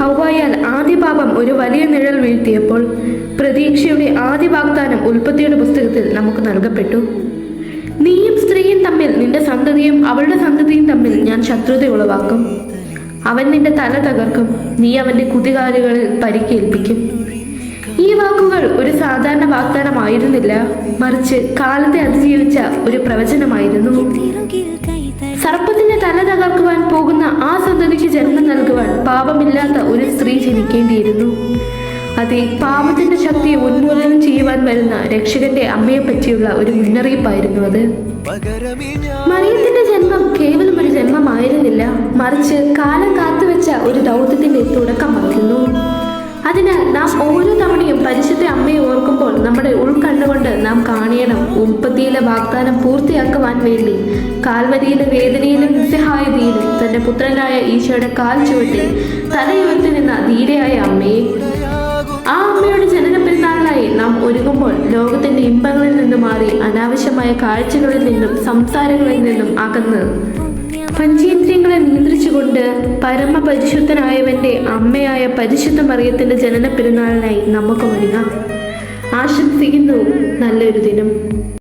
ഹവ്വായാൽ ആദ്യ പാപം ഒരു വലിയ നിഴൽ വീഴ്ത്തിയപ്പോൾ പ്രതീക്ഷയുടെ ആദ്യ വാഗ്ദാനം ഉൽപ്പത്തിയുടെ പുസ്തകത്തിൽ നമുക്ക് നൽകപ്പെട്ടു. നീയും സ്ത്രീയും തമ്മിൽ, നിന്റെ സന്തതിയും അവളുടെ സന്തതിയും തമ്മിൽ ഞാൻ ശത്രുത ഉളവാക്കും. അവൻ നിന്റെ തല തകർക്കും, നീ അവന്റെ കുതികാലുകളിൽ പരിക്കേൽപ്പിക്കും. ഈ വാക്കുകൾ ഒരു സാധാരണ വാഗ്ദാനമായിരുന്നില്ല, മറിച്ച് കാലത്തെ അതിജീവിച്ച ഒരു പ്രവചനമായിരുന്നു. സർപ്പത്തിന്റെ തല തകർക്കുവാൻ പോകുന്ന ആ സന്തതിക്ക് ജന്മം നൽകുവാൻ പാപമില്ലാത്ത ഒരു സ്ത്രീ ജനിക്കേണ്ടിയിരുന്നു. അതെ, പാപത്തിന്റെ ശക്തിയെ ഉന്മൂലനം ചെയ്യുവാൻ വരുന്ന രക്ഷകന്റെ അമ്മയെ പറ്റിയുള്ള ഒരു മുന്നറിയിപ്പായിരുന്നു അത്. മറിയത്തിന്റെ ജന്മം കേവലം ഒരു ജന്മമായിരുന്നില്ല, മറിച്ച് കാലം കാത്തുവെച്ച ഒരു ദൗത്യത്തിന്റെ തുടക്കമായിരുന്നു. അതിനാൽ നാം ഓരോ തവണയും പരിശുദ്ധ അമ്മയെ ഓർക്കുമ്പോൾ നമ്മുടെ ഉൾക്കണ്ണുകൊണ്ട് നാം കാണണം, ഉൽപ്പത്തിയിലെ വാഗ്ദാനം പൂർത്തിയാക്കുവാൻ വേണ്ടി കാൽവരിയിലെ വേദനയിലും നിസ്സഹായതയിലും തന്റെ പുത്രനായ ഈശോയുടെ കാൽ ചുവട്ടിൽ തലയുയർത്തി നിന്ന ധീരയായ അമ്മയെ. ആ അമ്മയുടെ ജനന പെരുന്നാളിനായി നാം ഒരുങ്ങുമ്പോൾ ലോകത്തിന്റെ ഇമ്പങ്ങളിൽ നിന്നും മാറി അനാവശ്യമായ കാഴ്ചകളിൽ നിന്നും സംസാരങ്ങളിൽ നിന്നും അകന്ന് പഞ്ചേന്ദ്രിയങ്ങളെ നിയന്ത്രിച്ചുകൊണ്ട് പരമപരിശുദ്ധനായവന്റെ അമ്മയായ പരിശുദ്ധ മറിയത്തിന്റെ ജനന പെരുന്നാളിനായി നമുക്ക് ഒരുങ്ങാം. ആശംസിക്കുന്നു നല്ലൊരു ദിനം.